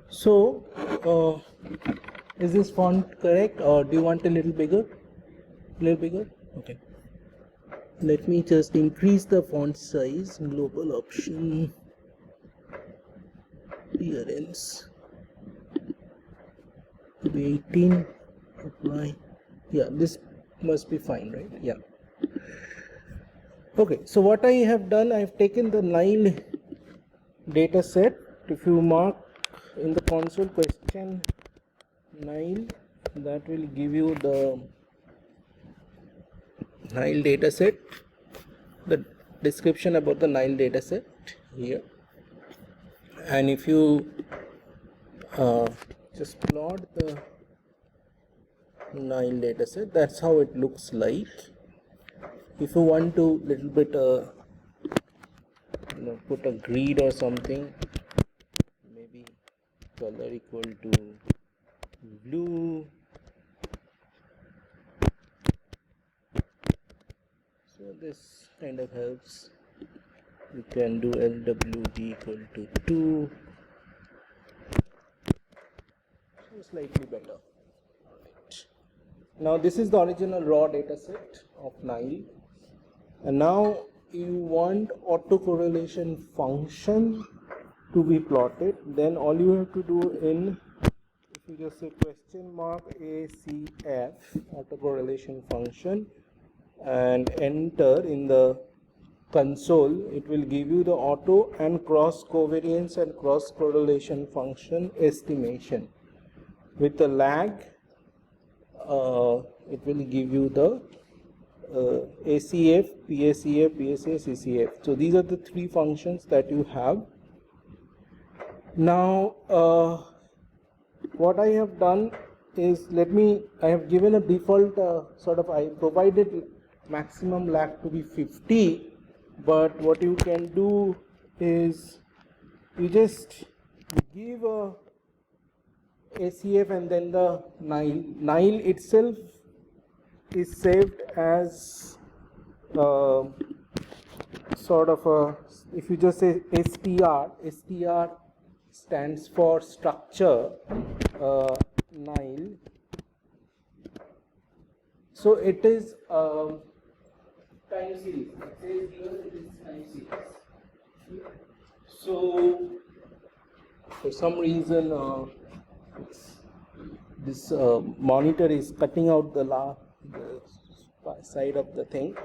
So is this font correct, or do you want a little bigger? Okay, let me just increase the font size. Global option, appearance to be 18. Apply. Yeah, this must be fine, right? Yeah. Okay, so what I have done, I have taken the Nile data set. If you mark in the console question Nile, that will give you the Nile data set, the description about the Nile data set here. And if you just plot the Nile data set, that's how it looks like. If you want to little bit put a grid or something, maybe color equal to blue, so this kind of helps. You can do LWD equal to 2, so slightly better. Right. Now this is the original raw data set of Nile, and now you want autocorrelation function to be plotted. Then all you have to do if you just say question mark ACF autocorrelation function and enter in the console, it will give you the auto and cross covariance and cross correlation function estimation. With the lag, it will give you the ACF, PACF, PSA, CCF. So these are the three functions that you have. Now what I have done is, I have given a default I provided maximum lag to be 50, but what you can do is you just give a ACF and then the Nile. Nile itself is saved as if you just say STR stands for structure Nile. So it is time series. It says here it is time series. So for some reason this monitor is cutting out the side of the thing.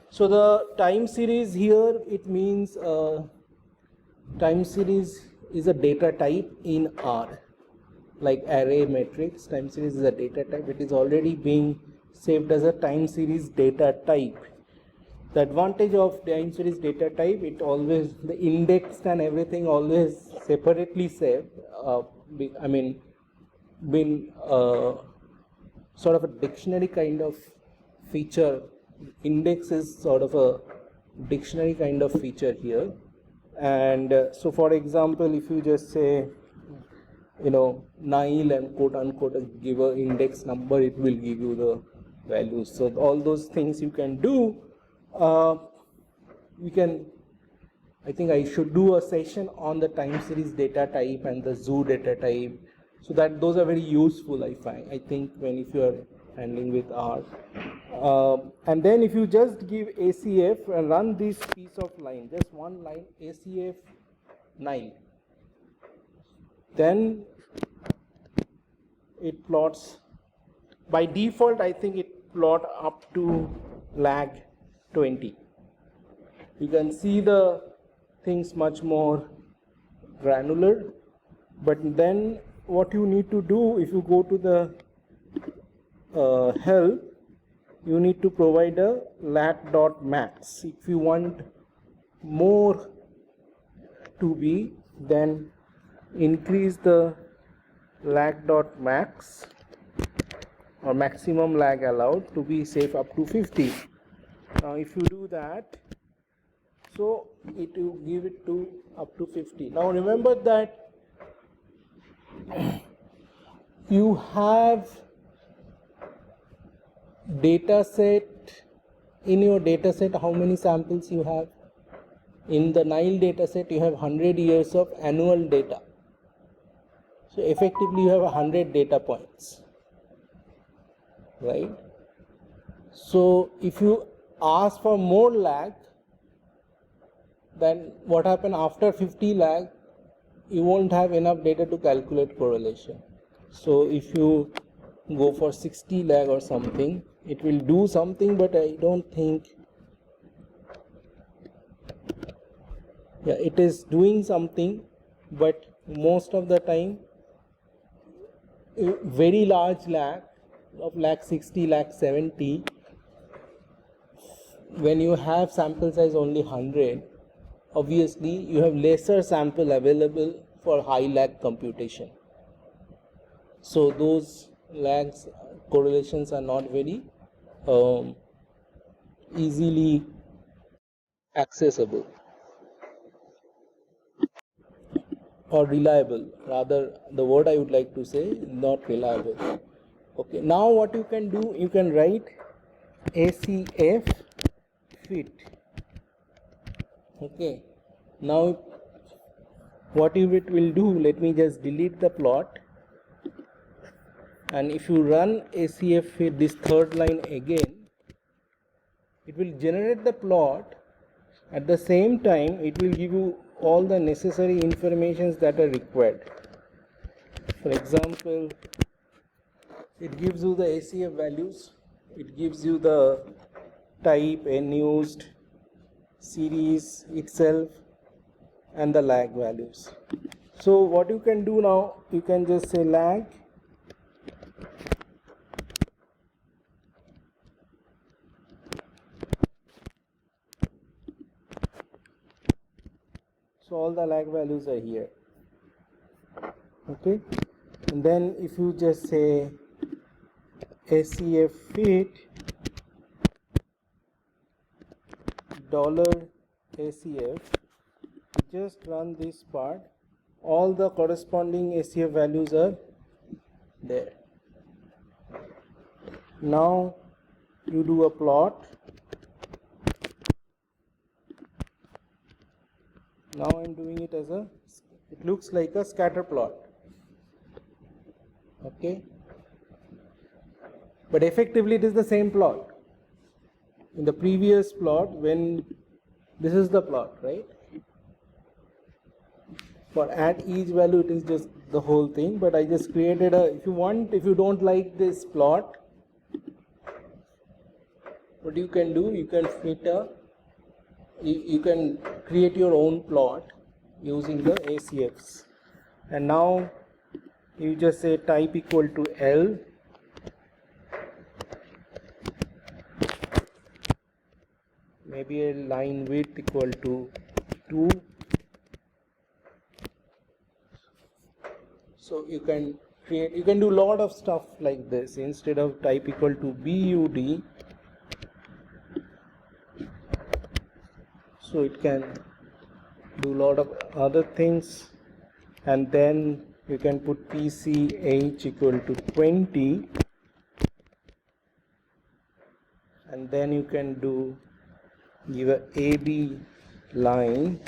So the time series here, it means time series is a data type in R, like array matrix. Time series is a data type. It is already being saved as a time series data type. The advantage of time series data type, it always, the index and everything always separately saved. Been sort of a dictionary kind of feature. Index is sort of a dictionary kind of feature here. And so for example, if you just say Nile and quote unquote give a index number, it will give you the values. So all those things you can do. I think I should do a session on the time series data type and the zoo data type, so that those are very useful, I think if you are handling with R. And then if you just give ACF and run this piece of line, just one line, ACF 9, then it plots, by default I think it plot up to lag 20. You can see the things much more granular, but then what you need to do, if you go to the help, you need to provide a lat.max. If you want more to be, then increase the lag.max or maximum lag allowed to be safe up to 50. Now if you do that, so it will give it to up to 50. Now remember that you have data set. In your data set, how many samples you have? In the Nile data set, you have 100 years of annual data. So effectively you have 100 data points, right? So if you ask for more lag, then what happen after 50 lag, you won't have enough data to calculate correlation. So if you go for 60 lag or something, it will do something, but I don't think, yeah, it is doing something, but most of the time very large lag of lag 60, lag 70, when you have sample size only 100, obviously you have lesser sample available for high lag computation. So those lags correlations are not very easily accessible or reliable. Rather, the word I would like to say, not reliable. Okay, now what you can do, you can write ACF fit. Okay, now what it will do, let me just delete the plot, and if you run ACF fit, this third line again, it will generate the plot. At the same time, it will give you all the necessary informations that are required. For example, it gives you the ACF values, it gives you the type, unused, series itself, and the lag values. So what you can do now, you can just say lag so all the lag values are here. Okay, and then if you just say ACF fit $ACF, just run this part, all the corresponding ACF values are there. Now you do a plot. Now I'm doing it as a, it looks like a scatter plot. Okay, but effectively it is the same plot. In the previous plot, when this is the plot, right? For at each value it is just the whole thing, but I just created a, if you don't like this plot, what you can do, you can fit a, you can create your own plot using the ACFs. And now you just say type equal to L, maybe a line width equal to 2. So you can create, you can do a lot of stuff like this. Instead of type equal to BUD, so it can do a lot of other things, and then you can put PCH equal to 20, and then you can do, give a AB line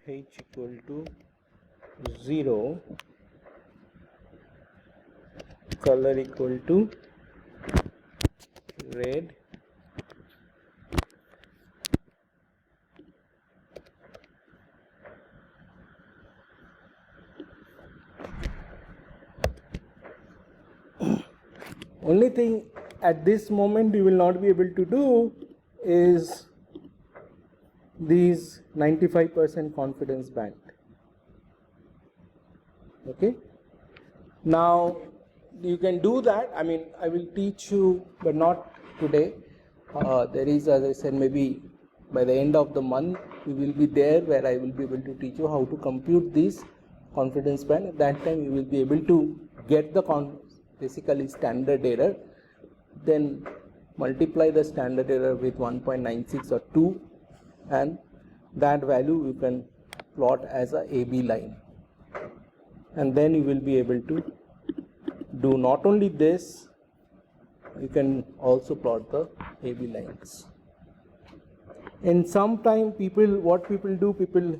H equal to 0, color equal to red, only thing at this moment you will not be able to do is these 95% confidence band. Okay, now you can do that. I mean, I will teach you, but not today. There is, as I said, maybe by the end of the month we will be there where I will be able to teach you how to compute this confidence band. At that time you will be able to get the basically standard error, then multiply the standard error with 1.96 or 2, and that value you can plot as a AB line, and then you will be able to do not only this, you can also plot the AB lines. In some time, what people do, people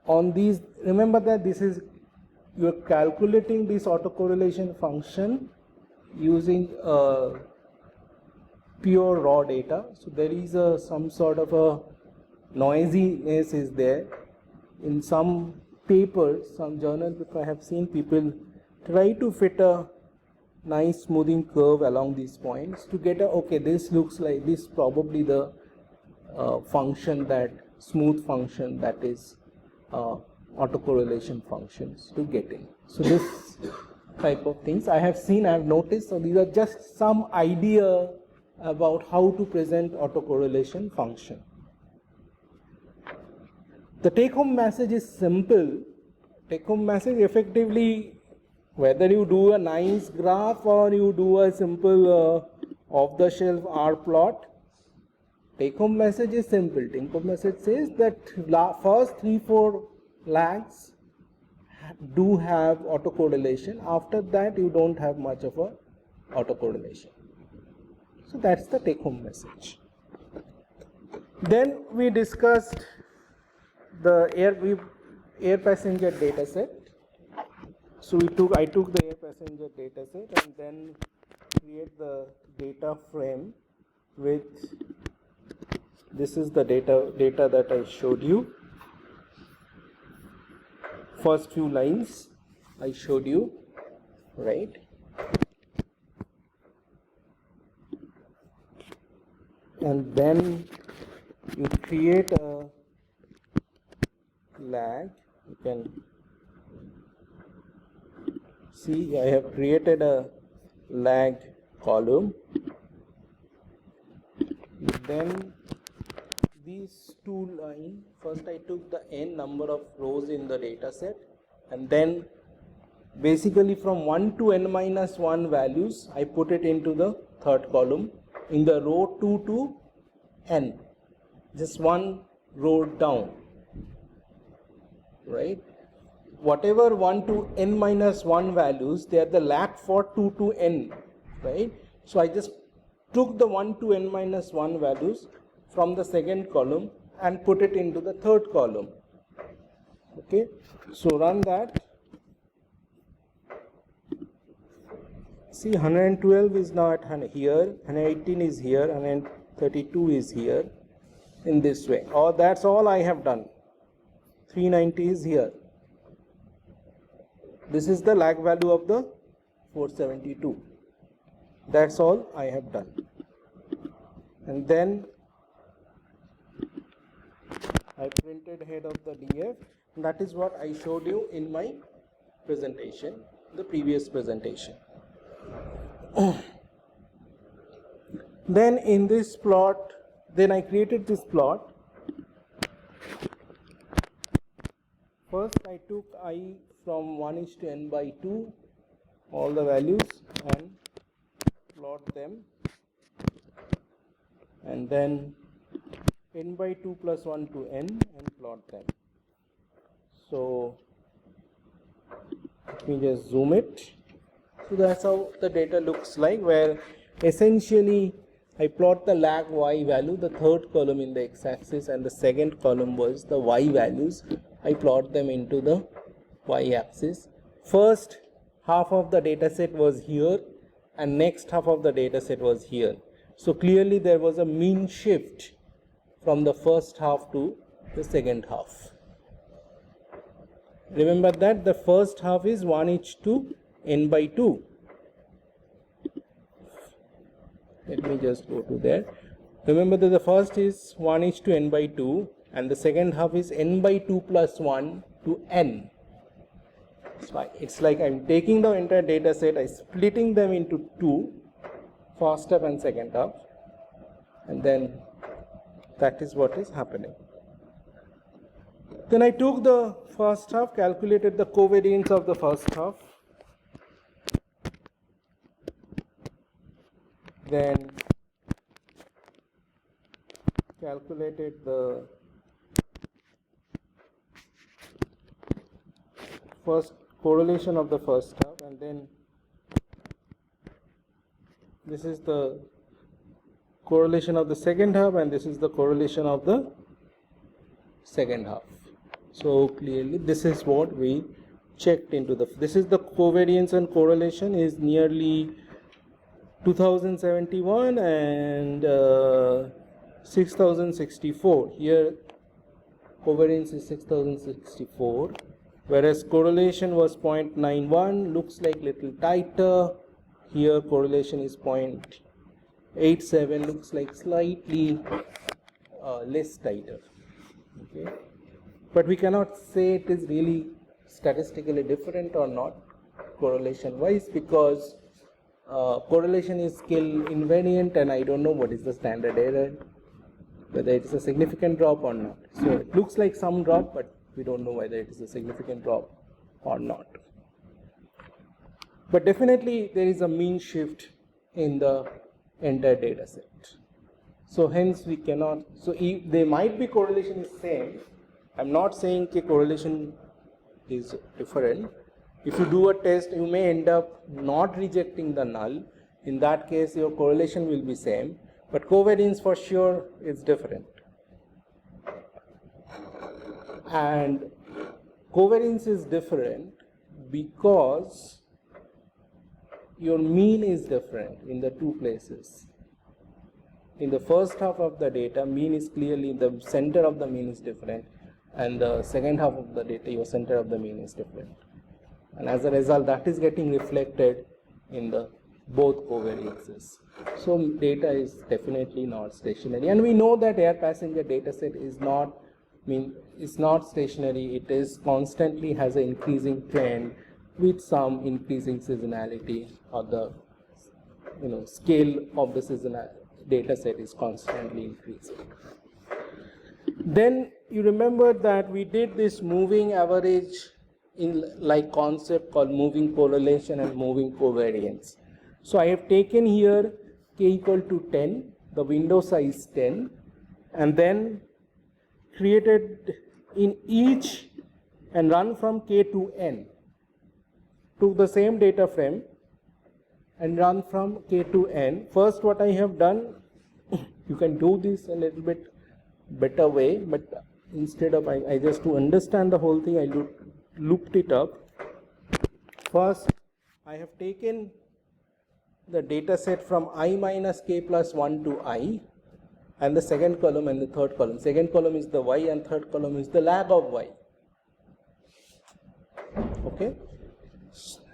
on these, remember that this is you are calculating this autocorrelation function using pure raw data. So there is some sort of a noisiness is there. In some papers, some journals, if I have seen people try to fit a nice smoothing curve along these points to get a, okay, this looks like this, probably the function, that smooth function, that is autocorrelation functions to get in. So this type of things I have seen, I have noticed. So these are just some idea about how to present autocorrelation function. The take-home message is simple. Take-home message effectively, whether you do a nice graph or you do a simple off-the-shelf R plot, take-home message is simple. Take-home message says that first 3-4 lags do have autocorrelation. After that, you don't have much of a autocorrelation. So that's the take-home message. Then we discussed the air passenger data set. So I took the air passenger data set and then create the data frame with, this is the data that I showed you. First few lines I showed you, right? And then you create a lag. You can see I have created a lag column. Then these two lines, first I took the n number of rows in the data set, and then basically from 1 to n minus 1 values I put it into the third column in the row 2 to n, just one row down, right? Whatever 1 to n minus 1 values, they are the lag for 2 to n, right? So I just took the 1 to n minus 1 values from the second column and put it into the third column. Okay, so run that. See, 112 is not here, 118 is here, 132 is here, in this way. Oh, that's all I have done. 390 is here. This is the lag value of the 472. That's all I have done. And then I printed head of the DF. That is what I showed you in my presentation, the previous presentation. Then in this plot, then I created this plot. First I took I from 1:n/2, all the values, and plot them, and then n/2 plus 1 to n and plot them. So let me just zoom it. So that's how the data looks like, where essentially I plot the lag y value, the third column in the x-axis, and the second column was the y values. I plot them into the y-axis. First half of the data set was here and next half of the data set was here. So clearly there was a mean shift from the first half to the second half. Remember that the first half is 1:n/2. Let me just go to there. Remember that the first is 1:n/2 and the second half is n/2 plus 1 to n. It's like I'm taking the entire data set, I'm splitting them into two, first half and second half, and then that is what is happening. Then I took the first half, calculated the covariance of the first half, then calculated the first correlation of the first half, and then this is the correlation of the second half, and this is the correlation of the second half. So clearly this is what we checked into this is the covariance and correlation is nearly 2071 and 6064. Here covariance is 6064, whereas correlation was 0.91, looks like little tighter. Here correlation is 0.87, looks like slightly less tighter. Okay, but we cannot say it is really statistically different or not correlation wise, because correlation is scale invariant and I don't know what is the standard error, whether it is a significant drop or not. So it looks like some drop, but we don't know whether it is a significant drop or not. But definitely there is a mean shift in the entire data set. So hence we cannot, so if there might be correlation is same, I'm not saying that correlation is different. If you do a test, you may end up not rejecting the null. In that case, your correlation will be same, but covariance for sure is different. And covariance is different because your mean is different in the two places. In the first half of the data, mean is clearly, the center of the mean is different, and the second half of the data, your center of the mean is different. And as a result, that is getting reflected in the both covariances. So data is definitely not stationary, and we know that air passenger data set is not stationary. It is constantly has an increasing trend with some increasing seasonality, or the scale of the seasonal data set is constantly increasing. Then you remember that we did this moving average in like concept called moving correlation and moving covariance. So I have taken here k equal to 10, the window size 10, and then created in each and run from k to n, took the same data frame and run from k to n. First what I have done, you can do this a little bit better way, but instead of I just to understand the whole thing, I looped it up. First I have taken the data set from I minus k plus 1 to I, and the second column and the third column. Second column is the y and third column is the lag of y. Okay,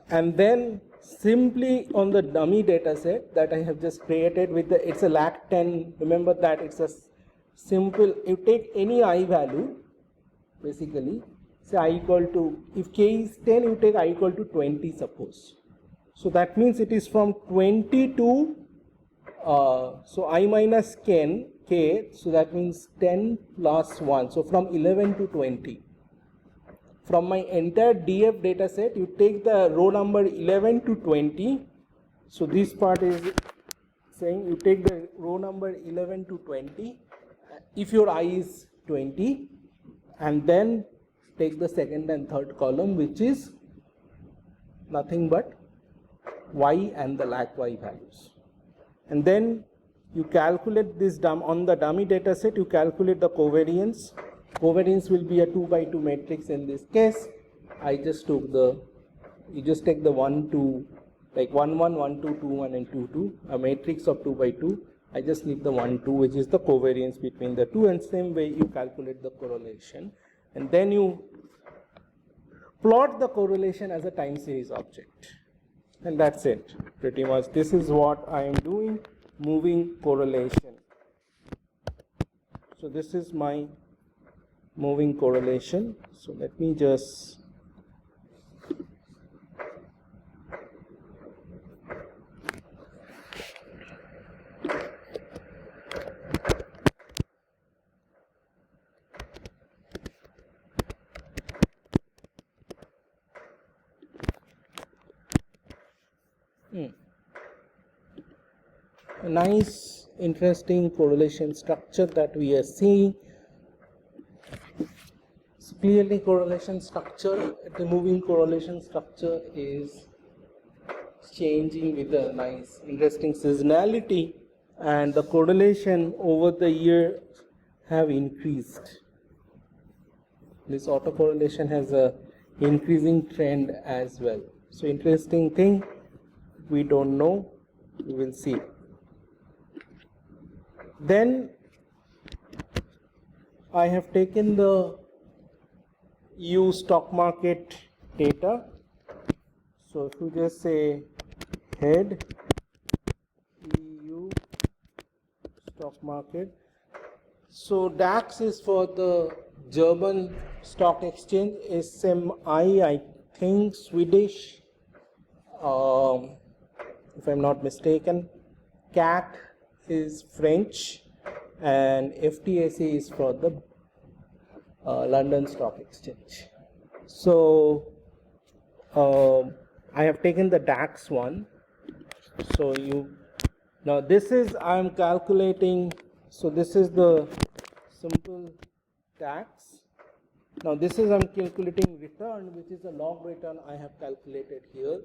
and then simply on the dummy data set that I have just created with the, it's a lag 10, remember that it's a simple, you take any I value basically, say I equal to, if k is 10, you take I equal to 20 suppose. So that means it is from 20 to, so I minus k, so that means 10 plus 1, so from 11 to 20. From my entire DF data set, you take the row number 11 to 20. So this part is saying you take the row number 11 to 20, if your I is 20, and then take the second and third column, which is nothing but y and the lag y values. And then you calculate this on the dummy data set, you calculate the covariance. Covariance will be a 2 by 2 matrix in this case. I just took the, you just take the 1, 2, like 1, 1, 1, 2, 2, 1 and 2, 2, a matrix of 2 by 2. I just need the 1, 2, which is the covariance between the two, and same way you calculate the correlation. And then you plot the correlation as a time series object. And that's it, pretty much. This is what I am doing, moving correlation. So this is my moving correlation. So let me just a nice interesting correlation structure that we are seeing. So clearly correlation structure, the moving correlation structure is changing with a nice interesting seasonality, and the correlation over the year have increased. This autocorrelation has increasing trend as well. So interesting thing, we don't know, we will see. Then I have taken the EU stock market data. So if you just say head EU stock market, so DAX is for the German stock exchange, SMI I think Swedish, if I'm not mistaken, CAC is French, and FTSE is for the London Stock Exchange. So I have taken the DAX one. So now this is, I'm calculating, so this is the simple DAX. Now this is, I'm calculating return, which is a log return I have calculated here.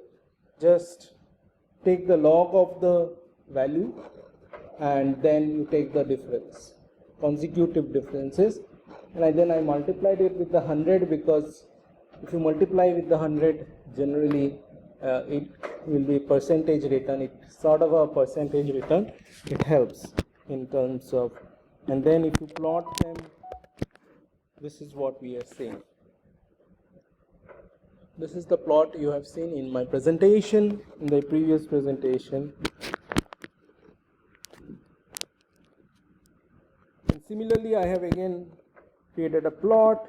Just take the log of the value and then you take the difference, consecutive differences, and then I multiplied it with the 100, because if you multiply with the 100, generally it will be percentage return. It's sort of a percentage return. It helps in terms of, and then if you plot them, this is what we are seeing. This is the plot you have seen in my presentation, in the previous presentation. And similarly, I have again created a plot,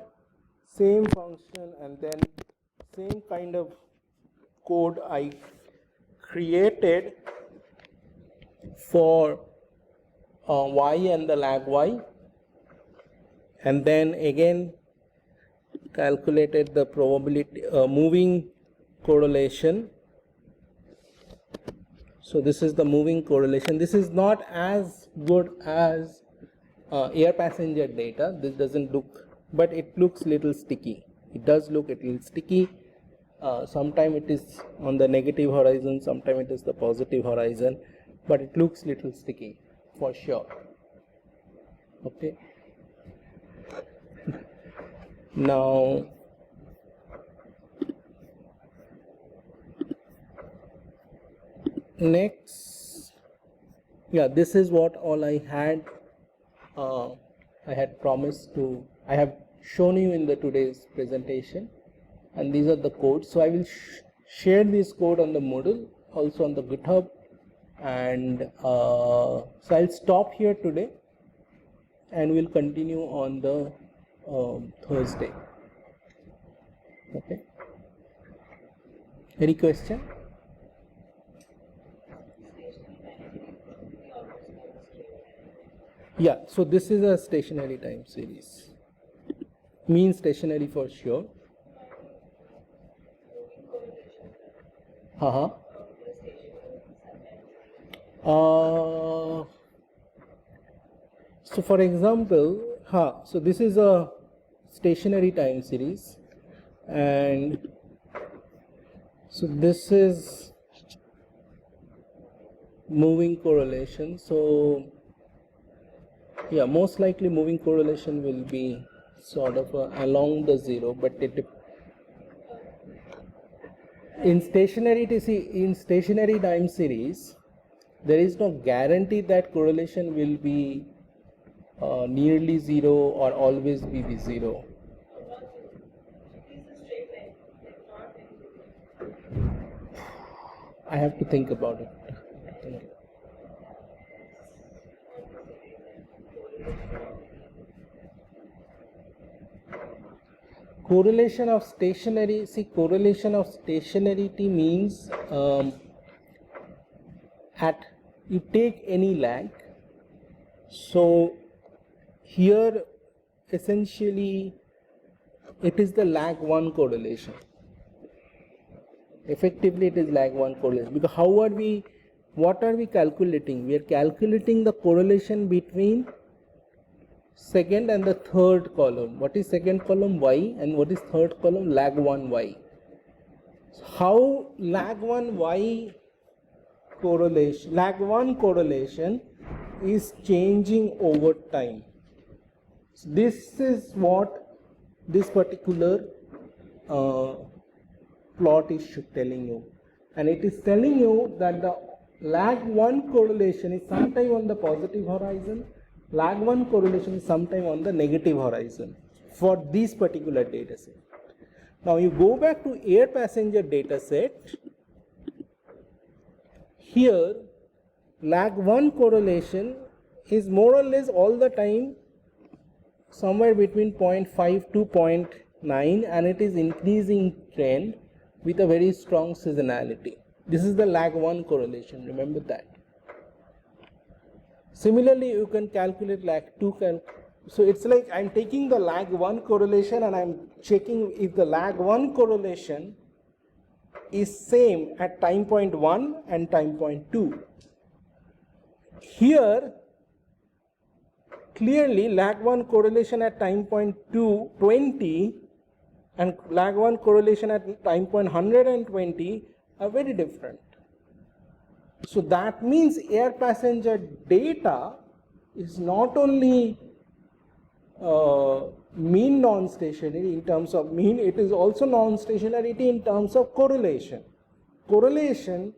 same function, and then same kind of code I created for y and the lag y, and then again calculated the probability moving correlation. So this is the moving correlation. This is not as good as air passenger data. This doesn't look, but it looks little sticky. It does look a little sticky. Sometimes it is on the negative horizon, sometimes it is the positive horizon, but it looks little sticky for sure. Okay. Now next, yeah, this is what all I had promised to, I have shown you in the today's presentation, and these are the codes. So I will share this code on the Moodle, also on the GitHub, and so I'll stop here today and we'll continue on the Thursday. Okay. Any question? Yeah, so this is a stationary time series. Mean stationary for sure. So for example, so this is a stationary time series, and so this is moving correlation. So yeah, most likely moving correlation will be sort of along the zero, but in stationary time series, there is no guarantee that correlation will be nearly zero or always be zero. I have to think about it. Correlation of stationary, correlation of stationarity means you take any lag. So here essentially it is the lag 1 correlation. Effectively it is lag 1 correlation, because what are we calculating? We are calculating the correlation between second and the third column. What is second column? Y, and what is third column? Lag 1 Y. So how lag 1 Y correlation, lag 1 correlation is changing over time. So this is what this particular plot is telling you, and it is telling you that the lag 1 correlation is sometime on the positive horizon, lag 1 correlation is sometime on the negative horizon for this particular data set. Now you go back to air passenger data set. Here lag 1 correlation is more or less all the time somewhere between 0.5 to 0.9, and it is increasing trend with a very strong seasonality. This is the lag 1 correlation, remember that. Similarly, you can calculate lag 2. So it's like I'm taking the lag 1 correlation and I'm checking if the lag 1 correlation is same at time point 1 and time point 2. Here, clearly lag 1 correlation at time point 2, 20 and lag 1 correlation at time point 120 are very different. So that means air passenger data is not only mean non-stationary in terms of mean, it is also non-stationarity in terms of correlation. Correlation,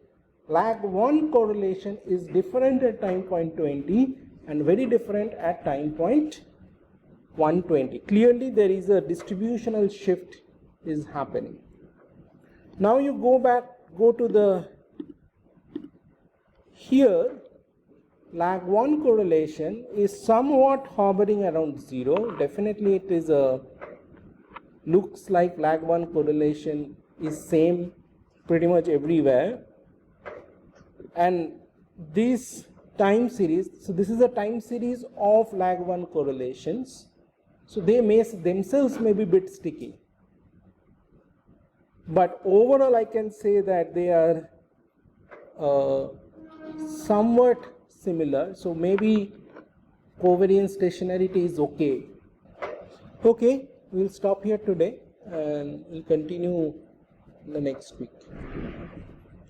lag 1 correlation is different at time point 20 and very different at time point 120. Clearly there is a distributional shift is happening. Now you go to the here lag 1 correlation is somewhat hovering around 0. Definitely it is looks like lag 1 correlation is same pretty much everywhere, and this time series, so this is a time series of lag 1 correlations, so they may themselves may be a bit sticky, but overall I can say that they are somewhat similar, so maybe covariance stationarity is okay. Okay, we'll stop here today and we'll continue the next week.